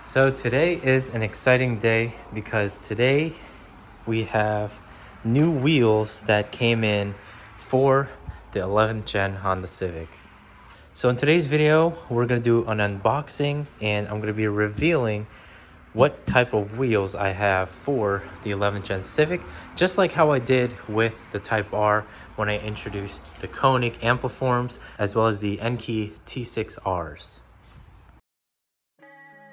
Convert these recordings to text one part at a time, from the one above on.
So today is an exciting day because today we have new wheels that came in for the 11th gen Honda Civic. So in today's video, we're going to do an unboxing and I'm going to be revealing what type of wheels I have for the 11th gen Civic, just like how I did with the Type R when I introduced the Koenig Ampliforms as well as the Enkei T6Rs.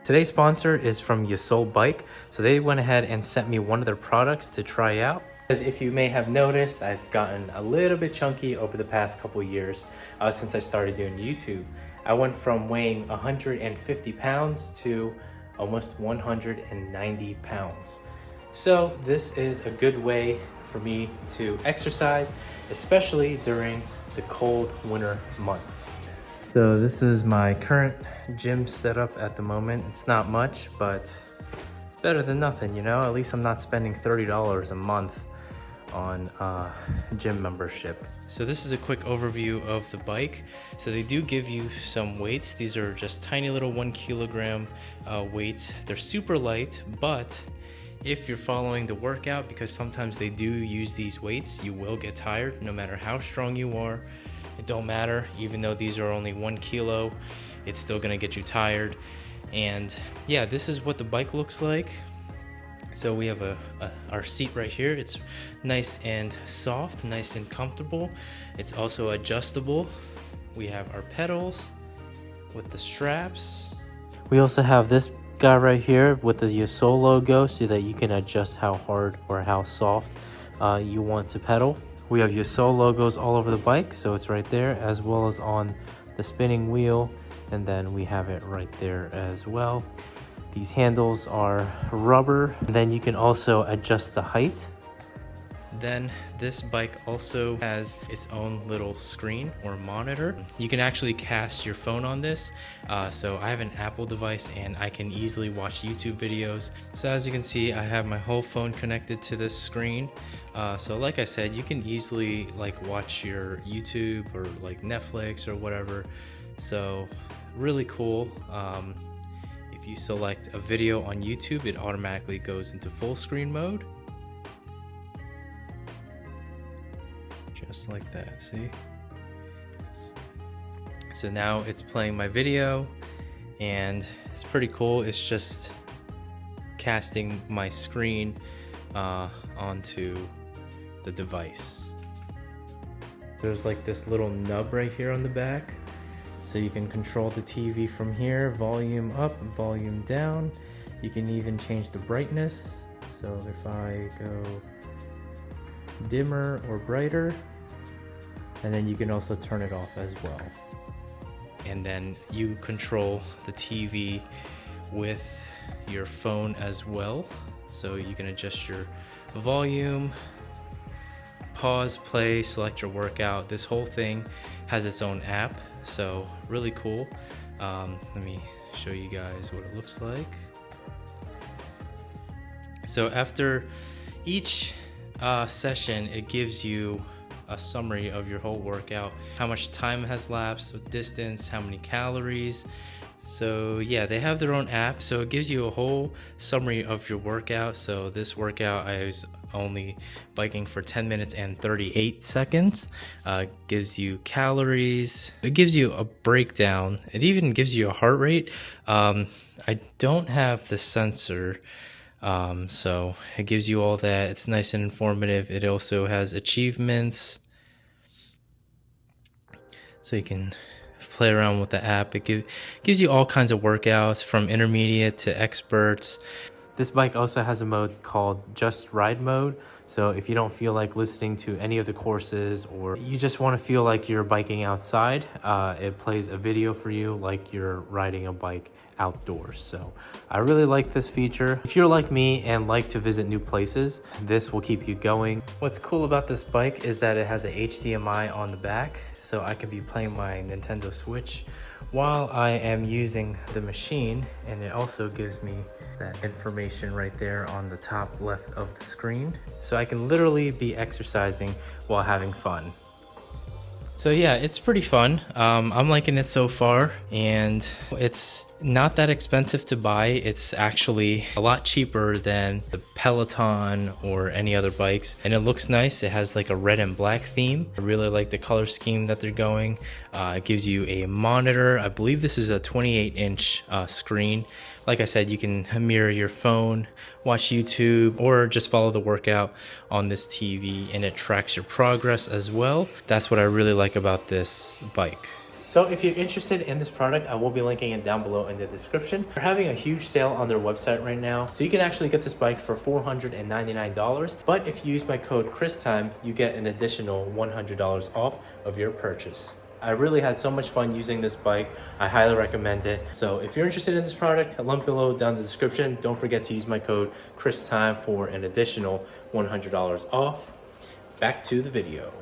Today's sponsor is from Yesoul Bike, so they went ahead and sent me one of their products to try out. As if you may have noticed, I've gotten a little bit chunky over the past couple years since I started doing YouTube. I went from weighing 150 pounds to almost 190 pounds. So this is a good way for me to exercise, especially during the cold winter months. So this is my current gym setup at the moment. It's not much, but it's better than nothing, you know? At least I'm not spending $30 a month on gym membership. So this is a quick overview of the bike. So they do give you some weights. These are just tiny little 1 kilogram weights. They're super light, but if you're following the workout, because sometimes they do use these weights, you will get tired no matter how strong you are. It don't matter, even though these are only 1 kilo, it's still gonna get you tired. And yeah, this is what the bike looks like. So we have our seat right here. It's nice and soft, nice and comfortable. It's also adjustable. We have our pedals with the straps. We also have this guy right here with the Yesoul logo so that you can adjust how hard or how soft you want to pedal. We have Yesoul logos all over the bike, so it's right there, as well as on the spinning wheel, and then we have it right there as well. These handles are rubber. Then you can also adjust the height. Then this bike also has its own little screen or monitor. You can actually cast your phone on this. So I have an Apple device and I can easily watch YouTube videos. So as you can see, I have my whole phone connected to this screen. So like I said, you can easily like watch your YouTube or like Netflix or whatever. So really cool. If you select a video on YouTube, it automatically goes into full screen mode. Just like that, see? So now it's playing my video and it's pretty cool. It's just casting my screen onto the device. There's like this little nub right here on the back. So you can control the TV from here, volume up, volume down. You can even change the brightness. So if I go dimmer or brighter, and then you can also turn it off as well. And then you control the TV with your phone as well. So you can adjust your volume, pause, play, select your workout. This whole thing has its own app, so really cool. Let me show you guys what it looks like. So after each session, it gives you a summary of your whole workout, how much time has lapsed, distance, how many calories. So yeah, they have their own app, so it gives you a whole summary of your workout. So this workout, I was only biking for 10 minutes and 38 seconds. Gives you calories, it gives you a breakdown, it even gives you a heart rate. I don't have the sensor, so it gives you all that. It's nice and informative. It also has achievements, so you can play around with the app. It gives you all kinds of workouts from intermediate to experts. This bike also has a mode called Just Ride mode. So if you don't feel like listening to any of the courses, or you just want to feel like you're biking outside, it plays a video for you like you're riding a bike outdoors. So I really like this feature. If you're like me and like to visit new places, this will keep you going. What's cool about this bike is that it has a HDMI on the back, so I can be playing my Nintendo Switch while I am using the machine, and it also gives me that information right there on the top left of the screen. So I can literally be exercising while having fun. So yeah, it's pretty fun. I'm liking it so far, and it's not that expensive to buy. It's actually a lot cheaper than the Peloton or any other bikes, and it looks nice. It has like a red and black theme. I really like the color scheme that they're going. It gives you a monitor. I believe this is a 28-inch screen. Like I said, you can mirror your phone, watch YouTube, or just follow the workout on this TV, and it tracks your progress as well. That's what I really like about this bike. So if you're interested in this product, I will be linking it down below in the description. They're having a huge sale on their website right now. So you can actually get this bike for $499. But if you use my code CHRISTIME, you get an additional $100 off of your purchase. I really had so much fun using this bike. I highly recommend it. So if you're interested in this product, link below down in the description. Don't forget to use my code CHRISTIME for an additional $100 off. Back to the video.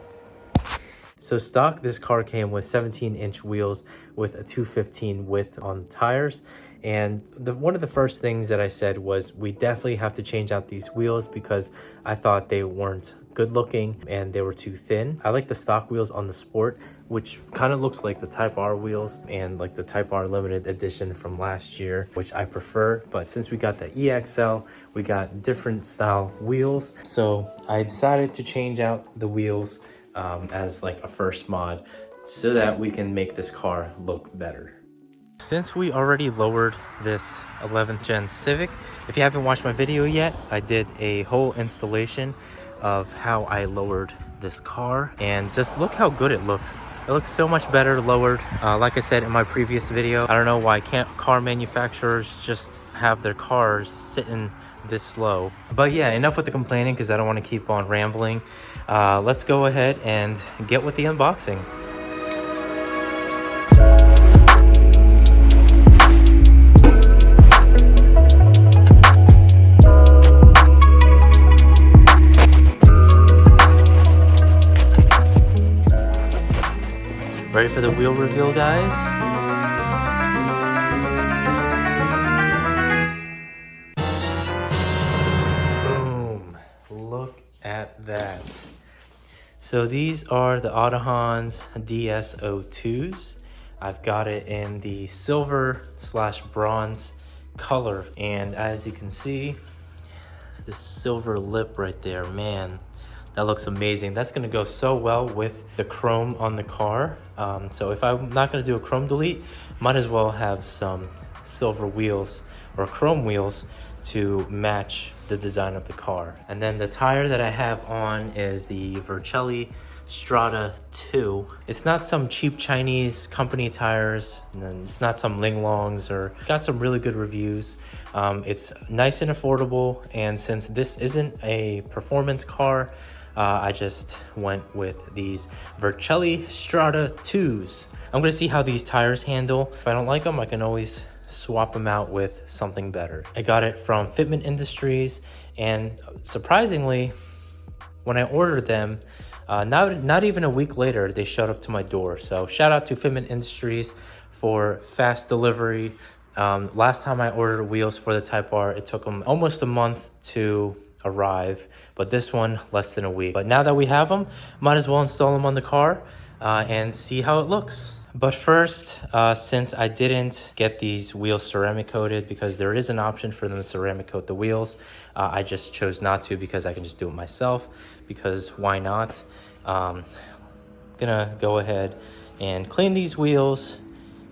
So stock, this car came with 17-inch wheels with a 215 width on tires. And one of the first things that I said was we definitely have to change out these wheels because I thought they weren't good looking and they were too thin. I like the stock wheels on the Sport, which kind of looks like the Type R wheels and like the Type R limited edition from last year, which I prefer. But since we got the EXL, we got different style wheels. So I decided to change out the wheels as like a first mod so that we can make this car look better. Since we already lowered this 11th gen Civic, if you haven't watched my video yet, I did a whole installation of how I lowered this car, and just look how good it looks. It looks so much better lowered. Like I said in my previous video, I don't know why can't car manufacturers just have their cars sitting this low. But yeah, enough with the complaining because I don't want to keep on rambling. Let's go ahead and get with the unboxing. Ready for the wheel reveal, guys? Look at that. So these are the Autohans DS02s. I've got it in the silver/bronze color, and as you can see, the silver lip right there, man, that looks amazing. That's gonna go so well with the chrome on the car. So if I'm not gonna do a chrome delete, might as well have some silver wheels or chrome wheels to match the design of the car. And then the tire that I have on is the Vercelli Strada 2. It's not some cheap Chinese company tires, and then it's not some Linglongs, or got some really good reviews. It's nice and affordable, and since this isn't a performance car, I just went with these Vercelli Strada 2s. I'm gonna see how these tires handle. If I don't like them, I can always swap them out with something better. I got it from Fitment Industries, and surprisingly, when I ordered them, not even a week later, they showed up to my door. So shout out to Fitment Industries for fast delivery. Last time I ordered wheels for the Type R, it took them almost a month to arrive, but this one less than a week. But now that we have them, might as well install them on the car and see how it looks. But first, since I didn't get these wheels ceramic coated, because there is an option for them to ceramic coat the wheels, I just chose not to because I can just do it myself, because why not? Gonna go ahead and clean these wheels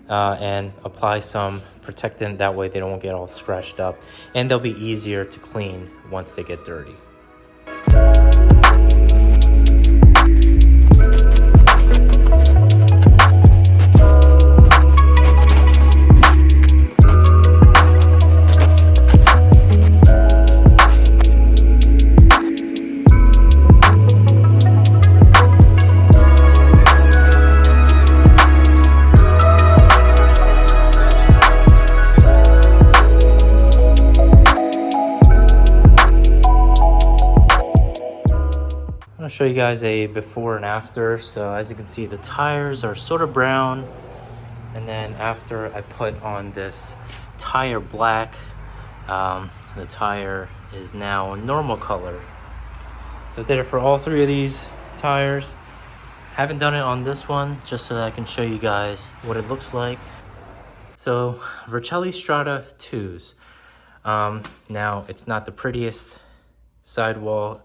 and apply some protectant. That way they don't get all scratched up, and they'll be easier to clean once they get dirty. I'll show you guys a before and after. So as you can see, the tires are sort of brown, and then after I put on this tire black, the tire is now normal color. So I did it for all three of these tires. Haven't done it on this one, just so that I can show you guys what it looks like. So Vercelli Strada 2s. Now it's not the prettiest sidewall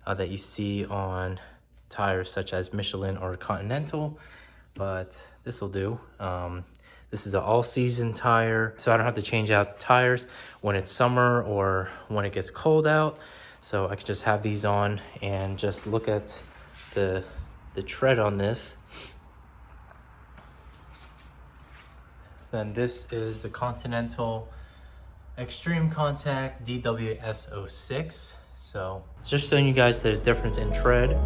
that you see on tires such as Michelin or Continental, but this will do. This is an all-season tire, so I don't have to change out tires when it's summer or when it gets cold out. So I can just have these on and just look at the tread on this. Then this is the Continental Extreme Contact DWS06. So just showing you guys the difference in tread.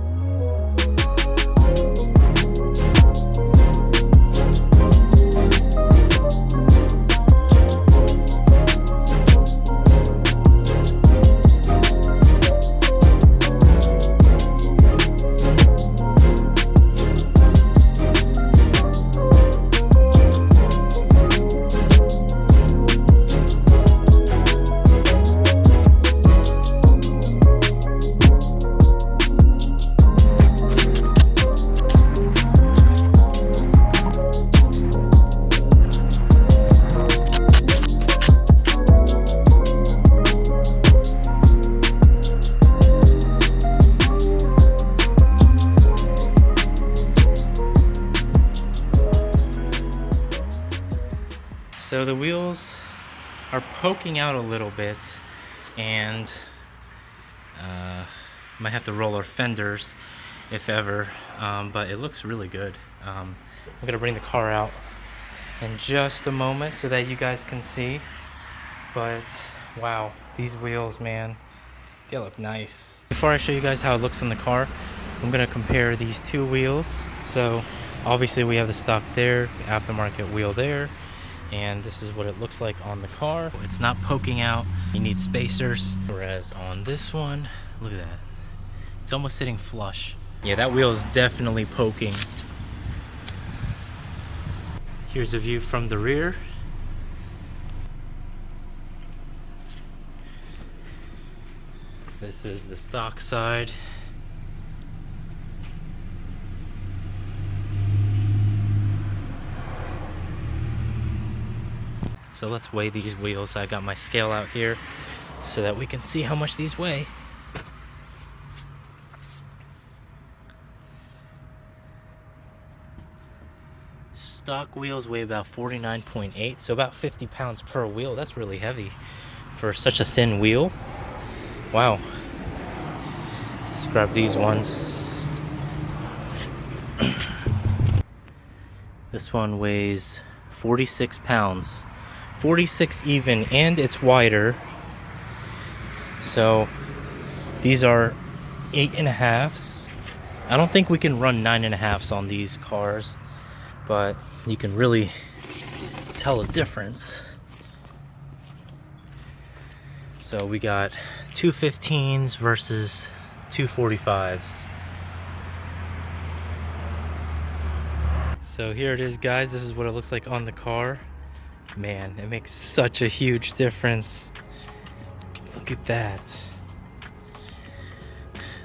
So the wheels are poking out a little bit, and might have to roll our fenders if ever, but it looks really good. I'm gonna bring the car out in just a moment so that you guys can see, but wow, these wheels, man, they look nice. Before I show you guys how it looks on the car, I'm gonna compare these two wheels. So obviously we have the stock there, the aftermarket wheel there, and this is what it looks like on the car. It's not poking out. You need spacers. Whereas on this one, look at that. It's almost sitting flush. Yeah, that wheel is definitely poking. Here's a view from the rear. This is the stock side. So let's weigh these wheels. I got my scale out here so that we can see how much these weigh. Stock wheels weigh about 49.8, so about 50 pounds per wheel. That's really heavy for such a thin wheel. Wow. Let's grab these ones. This one weighs 46 pounds. 46 even, and it's wider. So these are 8.5s. I don't think we can run 9.5s on these cars, but you can really tell a difference. So we got 215s versus 245s. So here it is, guys. This is what it looks like on the car. Man, it makes such a huge difference. Look at that.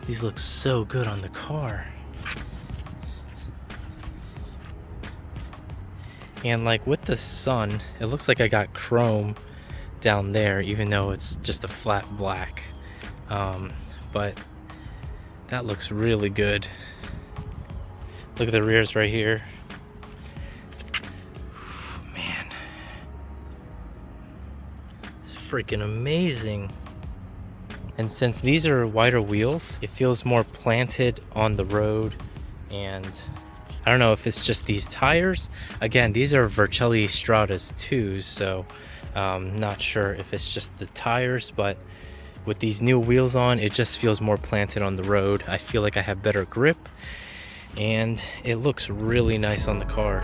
These look so good on the car. And like with the sun, it looks like I got chrome down there, even though it's just a flat black. But that looks really good. Look at the rears right here. Freaking amazing. And since these are wider wheels, it feels more planted on the road. And I don't know if it's just these tires. Again, these are Vercelli Stradas 2s, so not sure if it's just the tires, but with these new wheels on, it just feels more planted on the road. I feel like I have better grip, and it looks really nice on the car.